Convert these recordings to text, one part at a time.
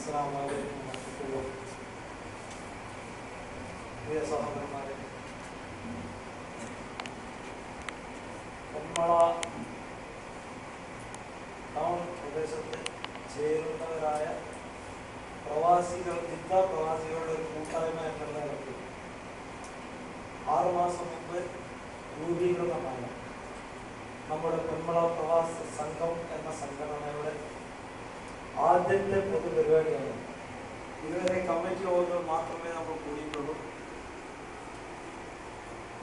അസ്സലാമു അലൈക്കും വറഹ്മത്തുള്ളാഹി. പ്രിയ സഹോദരന്മാരെ, പൊന്മള ടൗൺ പ്രദേശത്ത് ചേരുന്നവരായ പ്രവാസികൾ, ജിദ്ദ പ്രവാസികളുടെ ഒരു കൂട്ടായ്മ എന്നുള്ള നിലയ്ക്ക് 6 മാസം മുമ്പ് രൂപീകൃതമായ നമ്മുടെ പൊന്മള പ്രവാസ സംഘം എന്ന സംഘടനയുടെ ആദ്യത്തെ പൊതുപരിപാടിയാണ്. ഇതുവരെ കമ്മിറ്റി യോഗങ്ങൾ മാത്രമേ നമ്മൾ കൂടിയിട്ടുള്ളൂ.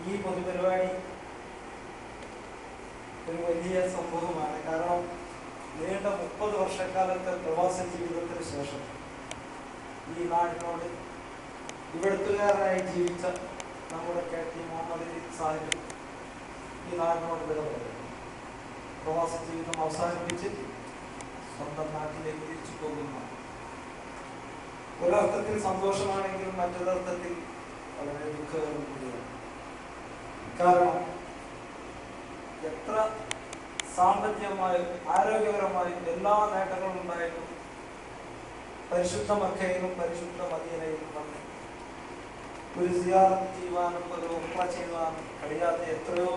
ഈ പൊതുപരിപാടി ഒരു വലിയ സംഭവമാണ്. കാരണം നീണ്ട 30 വർഷക്കാലത്തെ പ്രവാസ ജീവിതത്തിന് ശേഷം ഈ നാടിനോട് ഇവിടുത്തുകാരനായി ജീവിച്ച നമ്മുടെ KT മുഹമ്മദ് സാഹിബ് ഈ നാടിനോട് വിട പറയുന്നു. പ്രവാസ ജീവിതം അവസാനിപ്പിച്ച് സ്വന്തം നാട്ടിലേക്ക് തിരിച്ചു പോകുന്ന ഒരർത്ഥത്തിൽ സന്തോഷമാണെങ്കിലും മറ്റൊരർത്ഥത്തിൽ വളരെ ദുഃഖകരം കൂടിയാണ്. കാരണം എത്ര സാമ്പത്തികമായും ആരോഗ്യപരമായും എല്ലാ നേട്ടങ്ങളും ഉണ്ടായിട്ടും പരിശുദ്ധ മക്കയിലും പരിശുദ്ധ മദീനയിലും വന്ന് ഒരു സിയാറത്ത് ചെയ്യുവാനും ഒരു ഉംറ ചെയ്യുവാനും കഴിയാത്ത എത്രയോ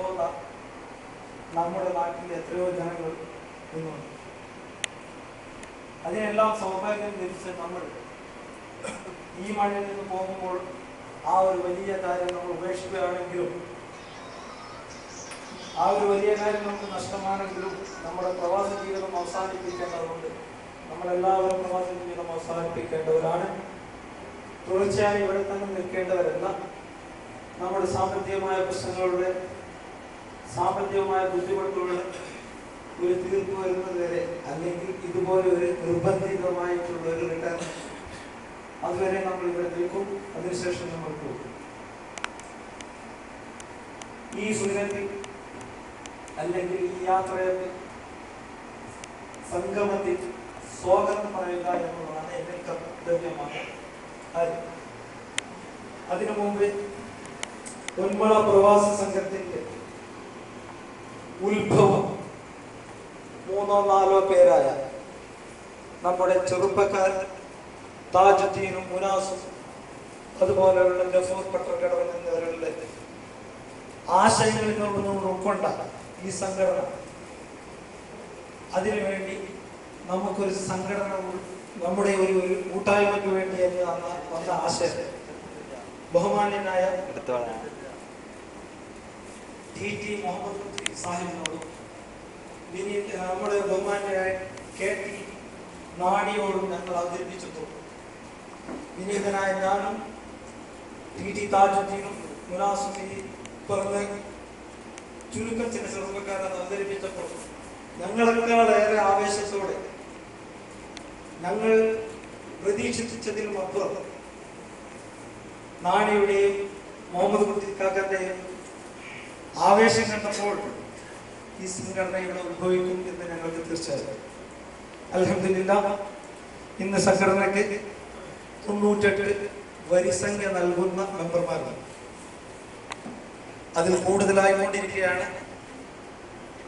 നമ്മുടെ നാട്ടിൽ എത്രയോ ജനങ്ങൾ ഇന്നുണ്ട്. അതിനെല്ലാം സൗഭാഗ്യം ലഭിച്ച് നമ്മൾ ഈ മണ്ണിൽ നിന്ന് പോകുമ്പോൾ ആ ഒരു വലിയ കാര്യം നമ്മൾ ഉപേക്ഷിക്കുകയാണെങ്കിലും, ആ ഒരു വലിയ കാര്യം നമുക്ക് നഷ്ടമാണെങ്കിലും നമ്മുടെ പ്രവാസ ജീവിതം അവസാനിപ്പിക്കേണ്ടതുകൊണ്ട് നമ്മളെല്ലാവരും പ്രവാസ ജീവിതം അവസാനിപ്പിക്കേണ്ടവരാണ്. തുടർച്ചയായി ഇവിടെ തന്നെ നിൽക്കേണ്ടവരല്ല. നമ്മുടെ സാമ്പത്തികമായ പ്രശ്നങ്ങളുടെ, സാമ്പത്തികമായ ബുദ്ധിമുട്ടുകളുടെ ഒരു തീർപ്പ് വരുന്നത് വരെ, അല്ലെങ്കിൽ ഇതുപോലെ ഒരു നിർബന്ധിതമായിട്ടുള്ള ഒരു റിട്ടേൺ, അതുവരെ നമ്മൾ ഇവിടെ നിൽക്കും. അതിനുശേഷം നമ്മൾ പോകും. ഈ സുദിനത്തിൽ അല്ലെങ്കിൽ ഈ യാത്രയിൽ സംഗമത്തിൽ സ്വാഗതം പറയുക എന്നുള്ളതാണ് എന്റെ കർത്തവ്യമാണ്. അതിനു മുമ്പ് പൊന്മള പ്രവാസ സംഘത്തിന്റെ ഉത്ഭവം 3-4 പേരായ നമ്മുടെ ചെറുപ്പക്കാർ താജുദ്ദീനും മുനാസും അതുപോലെയുള്ള ഗഫൂർ പട്ടർകടവൻ എന്നിവരുടെ ആശയങ്ങളിൽ നിന്നും ഉൾക്കൊണ്ട ഈ സംഘടന, അതിനുവേണ്ടി നമുക്കൊരു സംഘടന, നമ്മുടെ ഒരു കൂട്ടായ്മയ്ക്ക് വേണ്ടി വന്ന ആശയം ബഹുമാന്യനായ TT മുഹമ്മദ് സാഹിബിനോടും നമ്മുടെ ബഹുമാന്യനായ KT നാടിയോടും ഞങ്ങൾ അവതരിപ്പിച്ചപ്പോൾ വിനീതനായ ഞാനും TT താജുദ്ദീനും മുനാസും ഈ പറഞ്ഞ ചുരുക്കം ചില ചെറുപ്പക്കാരെ അവതരിപ്പിച്ചപ്പോൾ ഞങ്ങളെക്കാളേറെ ആവേശത്തോടെ, ഞങ്ങൾ പ്രതീക്ഷിച്ചതിനും അപ്പുറം നാണിയുടെയും മുഹമ്മദ് കുട്ടിക്കാക്കന്റെയും ആവേശം കണ്ടപ്പോൾ ഈ സംഘടന ഇവിടെ ഉത്ഭവിക്കും എന്ന് ഞങ്ങൾക്ക് തീർച്ചയായും. അൽഹംദുലില്ലാഹ്, ഇന്ന് സംഘടനയ്ക്ക് 98 വരിസംഖ്യ നൽകുന്ന മെമ്പർമാരാണ്. അതിൽ കൂടുതലായി കൊണ്ടിരിക്കുകയാണ്.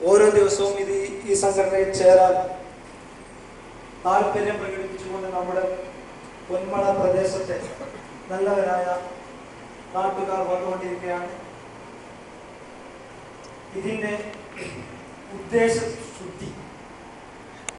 ഓരോ ദിവസവും ഈ സംഘടനയിൽ ചേരാൻ താല്പര്യം പ്രകടിപ്പിച്ചുകൊണ്ട് നമ്മുടെ പൊന്മള പ്രദേശത്തെ നല്ലവരായ നാട്ടുകാർ വന്നുകൊണ്ടിരിക്കുകയാണ്. ഇതിന്റെ ഉദ്ദേശ ശുദ്ധി